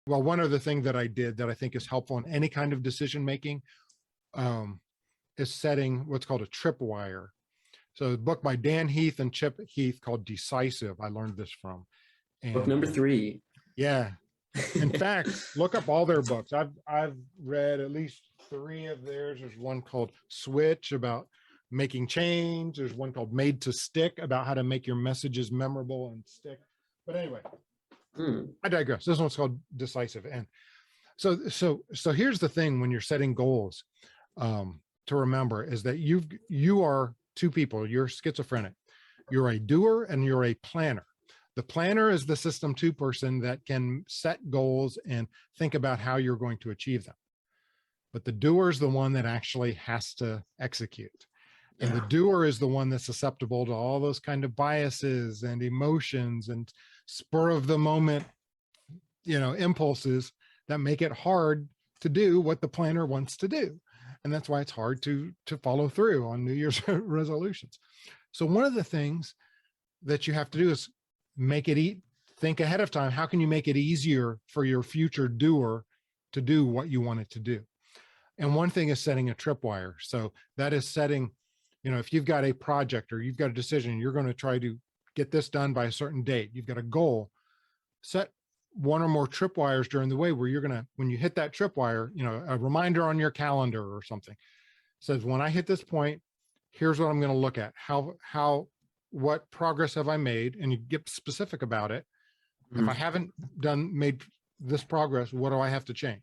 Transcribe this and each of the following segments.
Well, one other thing that I did that I think is helpful in any kind of decision making is setting what's called a tripwire. So a book by Dan Heath and Chip Heath called Decisive, I learned this from. And book number 3. Yeah. In fact, look up all their books. I've read at least 3 of theirs. There's one called Switch about making change. There's one called Made to Stick about how to make your messages memorable and stick. But anyway, I digress. This one's called Decisive. And so here's the thing when you're setting goals to remember is that you are 2 people. You're schizophrenic. You're a doer and you're a planner. The planner is the system 2 person that can set goals and think about how you're going to achieve them. But the doer is the one that actually has to execute. And the doer is the one that's susceptible to all those kind of biases and emotions and spur of the moment, impulses that make it hard to do what the planner wants to do. And that's why it's hard to follow through on New Year's resolutions. So one of the things that you have to do is think ahead of time. How can you make it easier for your future doer to do what you want it to do? And one thing is setting a tripwire. So that is setting, if you've got a project or you've got a decision, you're going to try to get this done by a certain date. You've got a goal, set 1 or more tripwires during the way where you're going to, when you hit that tripwire, a reminder on your calendar or something says, when I hit this point, here's what I'm going to look at. What progress have I made? And you get specific about it. If I haven't made this progress, what do I have to change?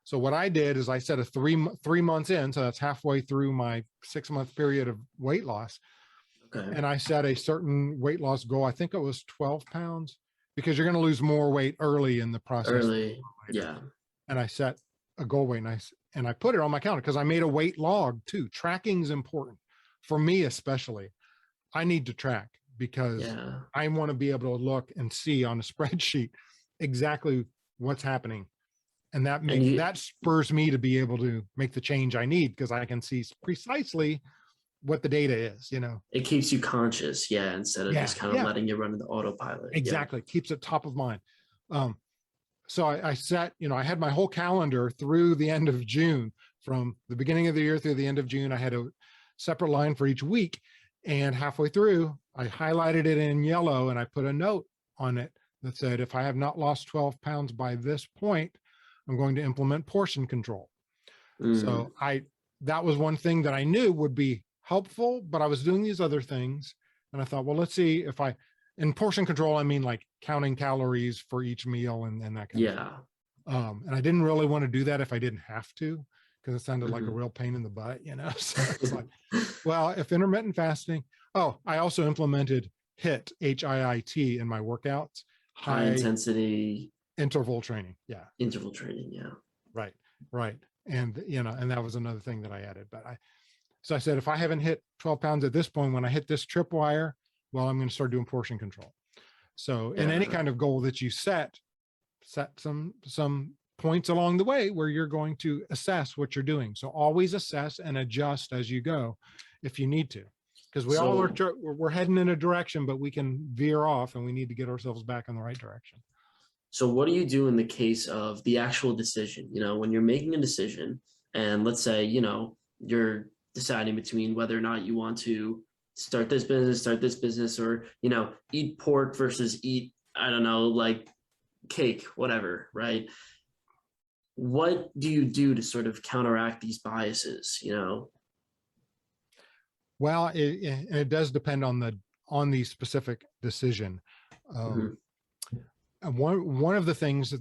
So what I did is I set a 3 months in, so that's halfway through my 6-month period of weight loss. Okay. And I set a certain weight loss goal. I think it was 12 pounds because you're going to lose more weight early in the process. Yeah. And I set a goal weight and I put it on my calendar because I made a weight log too. Tracking is important for me, especially. I need to track because I want to be able to look and see on a spreadsheet exactly what's happening. And that spurs me to be able to make the change I need because I can see precisely what the data is, It keeps you conscious, instead of just kind of letting you run into autopilot. Exactly. Keeps it top of mind. So I set, I had my whole calendar through the end of June. From the beginning of the year through the end of June, I had a separate line for each week. And halfway through, I highlighted it in yellow and I put a note on it that said, if I have not lost 12 pounds by this point, I'm going to implement portion control. So that was one thing that I knew would be helpful, but I was doing these other things. And I thought, well, let's see if in portion control, I mean like counting calories for each meal and that kind of thing. And I didn't really want to do that if I didn't have to, because it sounded like a real pain in the butt, So it's like, well, if intermittent fasting, I also implemented HIIT, HIIT in my workouts. High intensity interval training. Interval training. Right. And, and that was another thing that I added, so I said, if I haven't hit 12 pounds at this point, when I hit this tripwire, well, I'm going to start doing portion control. So in any kind of goal that you set some points along the way where you're going to assess what you're doing. So always assess and adjust as you go if you need to, because we're heading in a direction, but we can veer off and we need to get ourselves back in the right direction. So what do you do in the case of the actual decision? When you're making a decision and let's say, you're deciding between whether or not you want to start this business, or, eat pork versus eat, I don't know, like cake, whatever, right? What do you do to sort of counteract these biases, Well, it does depend on the specific decision. And one of the things,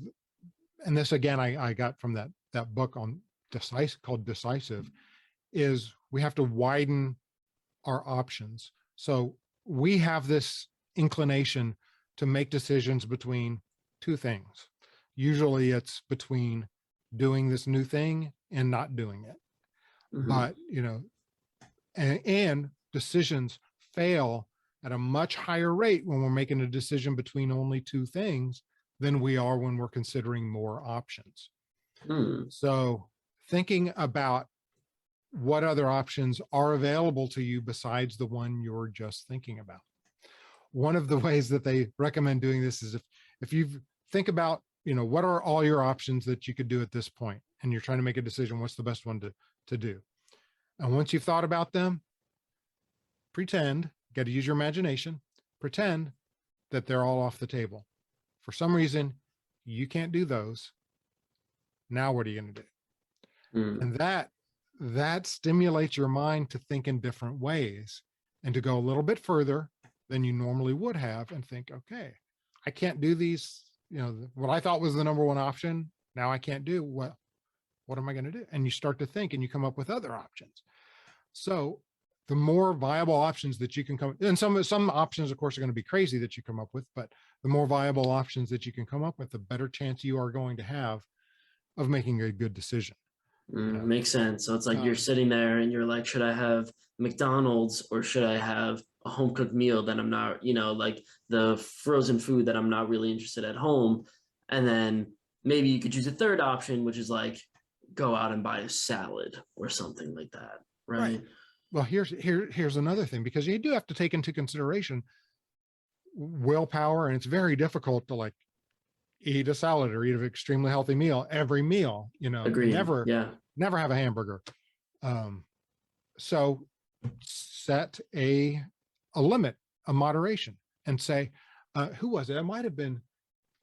and this again, I got from that book on called Decisive, is we have to widen our options. So we have this inclination to make decisions between 2 things. Usually it's between doing this new thing and not doing it. But, and decisions fail at a much higher rate when we're making a decision between only 2 things than we are when we're considering more options. So thinking about what other options are available to you besides the one you're just thinking about. One of the ways that they recommend doing this is if you think about what are all your options that you could do at this point? And you're trying to make a decision. What's the best one to do? And once you've thought about them, pretend, got to use your imagination, pretend that they're all off the table. For some reason, you can't do those. Now, what are you going to do? And that stimulates your mind to think in different ways and to go a little bit further than you normally would have and think, okay, I can't do these, what I thought was the number one option. Now I can't do. What am I going to do? And you start to think and you come up with other options. So the more viable options that you can come, and some options, of course, are going to be crazy that you come up with, but the more viable options that you can come up with, the better chance you are going to have of making a good decision. Makes sense. So it's like you're sitting there and you're like, should I have McDonald's or should I have a home cooked meal that I'm not, like the frozen food that I'm not really interested at home? And then maybe you could choose a third option, which is like go out and buy a salad or something like that. Right. Well, here's another thing, because you do have to take into consideration willpower, and it's very difficult to like eat a salad or eat an extremely healthy meal every meal. Agreed. Never have a hamburger. So set a limit, a moderation, and say, who was it? It might have been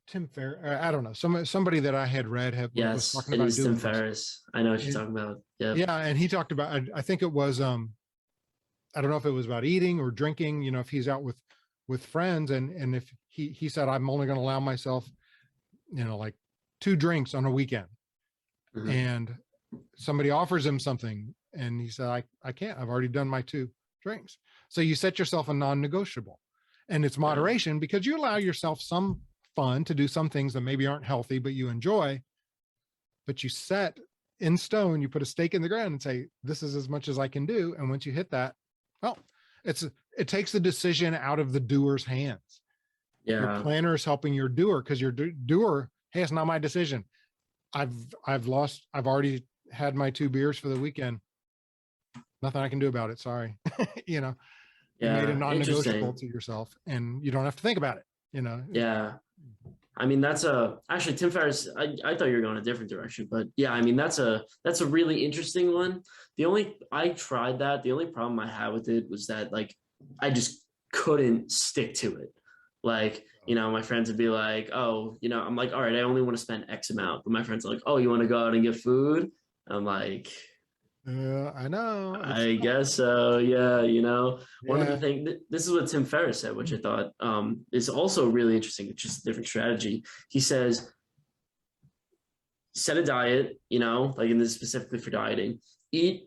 Tim Ferriss. I don't know. Somebody that I had read was talking about doing Tim Ferriss. I know what you're talking about. Yeah, and he talked about. I think it was. I don't know if it was about eating or drinking. If he's out with friends, and if he said, I'm only going to allow myself, like 2 drinks on a weekend, and somebody offers him something, and he said, I can't. I've already done my 2 drinks. So you set yourself a non-negotiable, and it's moderation because you allow yourself some fun to do some things that maybe aren't healthy, but you enjoy, but you set in stone, you put a stake in the ground and say, this is as much as I can do. And once you hit that, well, it takes the decision out of the doer's hands. Your planner is helping your doer, because your doer, hey, it's not my decision. I've already had my 2 beers for the weekend. Nothing I can do about it. Sorry. You made a non-negotiable to yourself, and you don't have to think about it. Yeah. I mean, actually Tim Ferriss, I thought you were going a different direction, but yeah, I mean, that's a really interesting one. I tried that. The only problem I had with it was that like, I just couldn't stick to it. Like, my friends would be like, oh, I'm like, all right, I only want to spend X amount. But my friends are like, oh, you want to go out and get food? I'm like, I know. I guess so. Yeah. One of the things, this is what Tim Ferriss said, which I thought is also really interesting. It's just a different strategy. He says, set a diet, like in this specifically for dieting, eat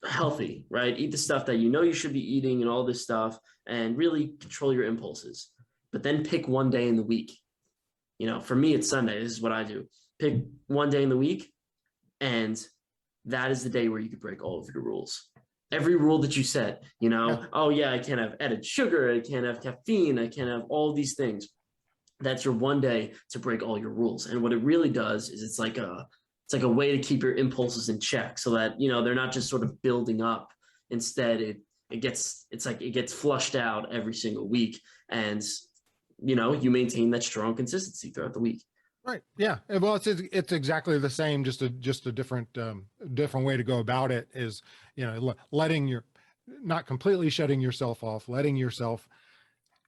healthy, right? Eat the stuff that you should be eating and all this stuff, and really control your impulses. But then pick one day in the week. For me, it's Sunday. This is what I do. Pick one day in the week, and that is the day where you could break all of your rules. Every rule that you set, oh yeah, I can't have added sugar, I can't have caffeine, I can't have all these things. That's your one day to break all your rules. And what it really does is it's like a way to keep your impulses in check, so that they're not just sort of building up. Instead, it gets flushed out every single week, and you maintain that strong consistency throughout the week. Right. Yeah. Well, it's exactly the same. Just a different way to go about it is, not completely shutting yourself off, letting yourself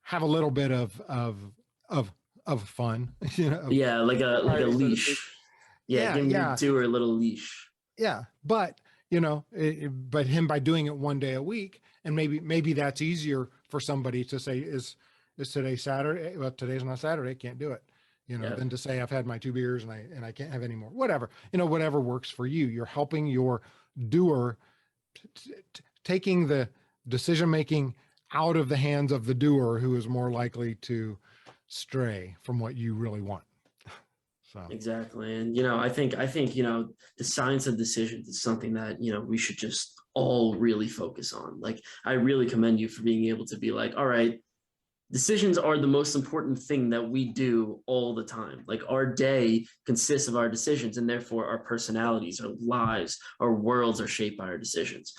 have a little bit of fun. Yeah, like a leash. Giving your doer a little leash. Yeah, but but him by doing it one day a week, and maybe that's easier for somebody to say, is today Saturday? Well, today's not Saturday. Can't do it. Than to say I've had my 2 beers and I can't have any more. Whatever, whatever works for you. You're helping your doer, taking the decision making out of the hands of the doer, who is more likely to stray from what you really want. So exactly, and I think the science of decisions is something that we should just all really focus on. Like, I really commend you for being able to be like, all right, decisions are the most important thing that we do all the time. Like, our day consists of our decisions, and therefore our personalities, our lives, our worlds are shaped by our decisions.